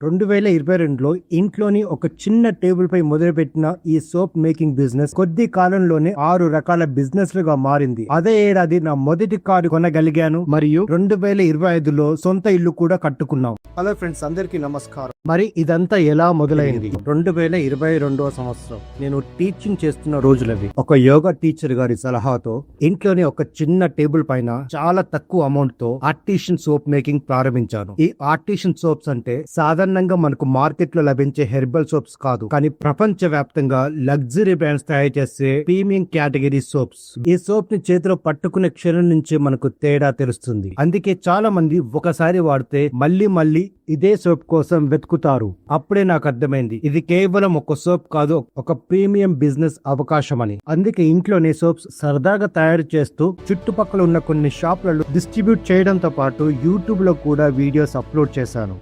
2022లో ఇంట్లోని ఒక చిన్న టేబుల్ పై మొదలుపెట్టిన ఈ సోప్ మేకింగ్ బిజినెస్ కొద్ది కాలంలోనే 6 రకాల బిజినెస్ లుగా మారింది. అదే ఏడాది నా మొదటి కారు కొనగలిగాను మరియు 2025లో సొంత ఇల్లు కూడా కట్టుకున్నాం. హలో ఫ్రెండ్స్, అందరికీ నమస్కారం. మరి ఇదంతా ఎలా మొదలైంది? 2022వ సంవత్సరం నేను టీచింగ్ చేస్తున్న రోజులవి. ఒక యోగా టీచర్ గారి సలహాతో ఇంట్లోనే ఒక చిన్న టేబుల్ పైన చాలా తక్కువ అమౌంట్ తో ఆర్టిషియన్ సోప్ మేకింగ్ ప్రారంభించాను. ఈ ఆర్టిషియన్ సోప్స్ అంటే సాధారణంగా మనకు మార్కెట్ లో లభించే హెర్బల్ సోప్స్ కాదు, కానీ ప్రపంచ వ్యాప్తంగా లగ్జరీ బ్రాండ్స్ తయారు చేసే ప్రీమియం కేటగిరీ సోప్స్. ఈ సోప్ ని చేతిలో పట్టుకునే క్షణం నుంచి మనకు తేడా తెలుస్తుంది. అందుకే చాలా మంది ఒకసారి వాడితే మళ్ళీ ఇదే సోప్ కోసం వెతుకుతారు. అప్పుడే నాకు అర్థమైంది, ఇది కేవలం ఒక సోప్ కాదు, ఒక ప్రీమియం బిజినెస్ అవకాశం అని. అందుకే ఇంట్లోనే సోప్స్ సరదాగా తయారు చేస్తూ చుట్టుపక్కల ఉన్న కొన్ని షాపులలో డిస్ట్రిబ్యూట్ చేయడంతో పాటు యూట్యూబ్ లో కూడా వీడియోస్ అప్లోడ్ చేశాను.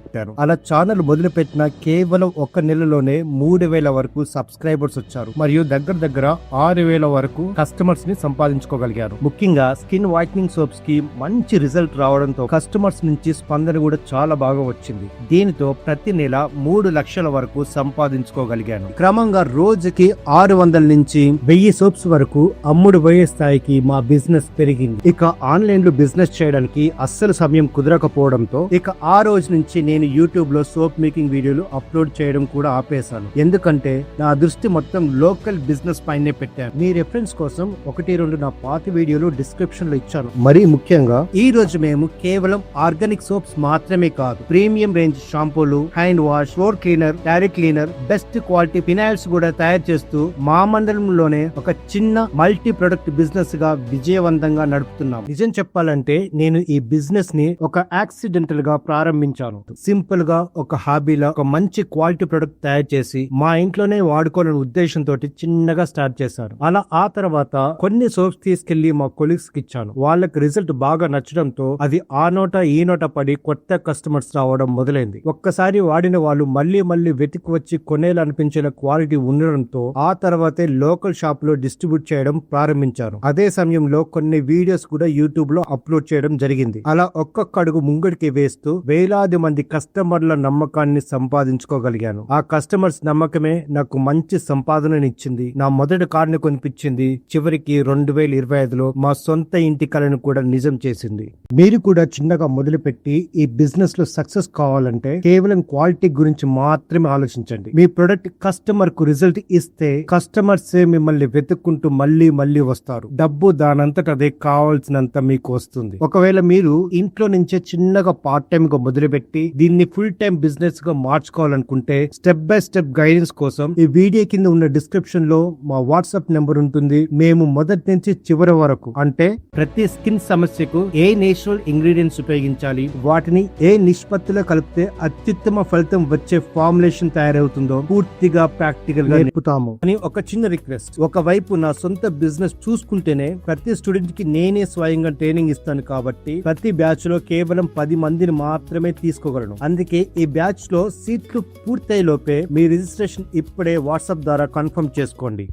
అలా ఛానల్ మొదలు పెట్టిన కేవలం 1 నెలలోనే 3000 వరకు సబ్స్క్రైబర్స్ వచ్చారు మరియు దగ్గర 6000 వరకు కస్టమర్స్ ని సంపాదించుకోగలిగారు. ముఖ్యంగా స్కిన్ వైట్నింగ్ సోప్స్ కి మంచి రిజల్ట్ రావడంతో కస్టమర్స్ నుంచి స్పందన కూడా చాలా బాగా వచ్చింది. దీనితో ప్రతి నెల 3 లక్షల వరకు సంపాదించుకోగలిగాను. క్రమంగా రోజుకి 600 నుంచి 1000 సోప్స్ వరకు అమ్ముడు పోయే స్థాయికి మా బిజినెస్ పెరిగింది. ఇక ఆన్లైన్ లో బిజినెస్ చేయడానికి అస్సలు సమయం కుదరకపోవడంతో ఇక ఆ రోజు నుంచి నేను యూట్యూబ్ లో సోప్ మేకింగ్ వీడియోలు అప్లోడ్ చేయడం కూడా ఆపేశాను. ఎందుకంటే నా దృష్టి మొత్తం లోకల్ బిజినెస్ పైనే పెట్టాను. మీ రెఫరెన్స్ కోసం 1-2 నా పాత వీడియోలు డిస్క్రిప్షన్ లో ఇచ్చాను. మరీ ముఖ్యంగా ఈ రోజు మేము కేవలం ఆర్గానిక్ సోప్స్ మాత్రమే కాదు, ప్రీమియం రేంజ్ షాంపూలు, hand wash, floor cleaner, toilet cleaner, best quality phenyls కూడా తయారు చేస్తూ మా మండలంలోనే ఒక చిన్న మల్టీ ప్రొడక్ట్ బిజినెస్ గా విజయవంతంగా నడుపుతున్నాం. నిజం చెప్పాలంటే నేను ఈ బిజినెస్ ని ఒక యాక్సిడెంటల్ గా ప్రారంభించాను. సింపుల్ గా ఒక హాబీలా ఒక మంచి క్వాలిటీ ప్రొడక్ట్ తయారు చేసి మా ఇంట్లోనే వాడుకోవాలనే ఉద్దేశంతో చిన్నగా స్టార్ట్ చేశాను. అలా ఆ తర్వాత కొన్ని సోప్స్ తీసుకెళ్లి మా కొలీగ్స్ కి ఇచ్చాను. వాళ్ళకి రిజల్ట్ బాగా నచ్చడంతో అది ఆ నోట ఈ నోట పడి కొత్త కస్టమర్స్ రావడం మొదలైంది. ఒక్కసారి వాడిన వాళ్ళు మళ్ళీ వెతికి వచ్చి కొనేయాలనిపించిన క్వాలిటీ ఉండడంతో ఆ తర్వాతే లోకల్ షాప్ లో డిస్ట్రిబ్యూట్ చేయడం ప్రారంభించాను. అదే సమయంలో కొన్ని వీడియోస్ కూడా యూట్యూబ్ లో అప్లోడ్ చేయడం జరిగింది. అలా ఒక్కొక్క అడుగు ముంగడికి వేస్తూ వేలాది మంది కస్టమర్ల నమ్మకాన్ని సంపాదించుకోగలిగాను. ఆ కస్టమర్స్ నమ్మకమే నాకు మంచి సంపాదననిచ్చింది. నా మొదటి కార్ని కొనిపించింది. చివరికి 2025లో మా సొంత ఇంటి కలను కూడా నిజం చేసింది. మీరు కూడా చిన్నగా మొదలుపెట్టి ఈ బిజినెస్ లో సక్సెస్ కావాలంటే కేవలం క్వాలిటీ గురించి మాత్రమే ఆలోచించండి. మీ ప్రొడక్ట్ కస్టమర్ కు రిజల్ట్ ఇస్తే కస్టమర్స్ మిమ్మల్ని వెతుక్కుంటూ మళ్ళీ వస్తారు. డబ్బు దానంతట అదే కావాల్సినంత మీకు వస్తుంది. ఒకవేళ మీరు ఇంట్లో నుంచే చిన్నగా పార్ట్ టైం గా మొదలుపెట్టి దీన్ని ఫుల్ టైం బిజినెస్ గా మార్చుకోవాలనుకుంటే స్టెప్ బై స్టెప్ గైడెన్స్ కోసం ఈ వీడియో కింద ఉన్న డిస్క్రిప్షన్ లో మా వాట్సాప్ నెంబర్ ఉంటుంది. మేము మొదటి నుంచి చివరి వరకు, అంటే ప్రతి స్కిన్ సమస్యకు ఏ నేచురల్ ఇంగ్రీడియంట్స్ ఉపయోగించాలి, వాటిని ఏ నిష్పత్తిలో కలిపితే అత్యుత్తమ ఫలితం వచ్చే ఫార్ములేషన్ తయారవుతుందో పూర్తిగా ప్రాక్టికల్ గా నేర్పుతాము. అని ఒక చిన్న రిక్వెస్ట్, ఒకవైపు నా సొంత బిజినెస్ చూసుకుంటేనే ప్రతి స్టూడెంట్ కి నేనే స్వయంగా ట్రైనింగ్ ఇస్తాను కాబట్టి ప్రతి బ్యాచ్ లో కేవలం 10 మందిని మాత్రమే తీసుకోగలను. అందుకే ఈ బ్యాచ్ లో సీట్లు పూర్తయ్యే లోపే మీ రిజిస్ట్రేషన్ ఇప్పుడే వాట్సాప్ ద్వారా కన్ఫర్మ్ చేసుకోండి.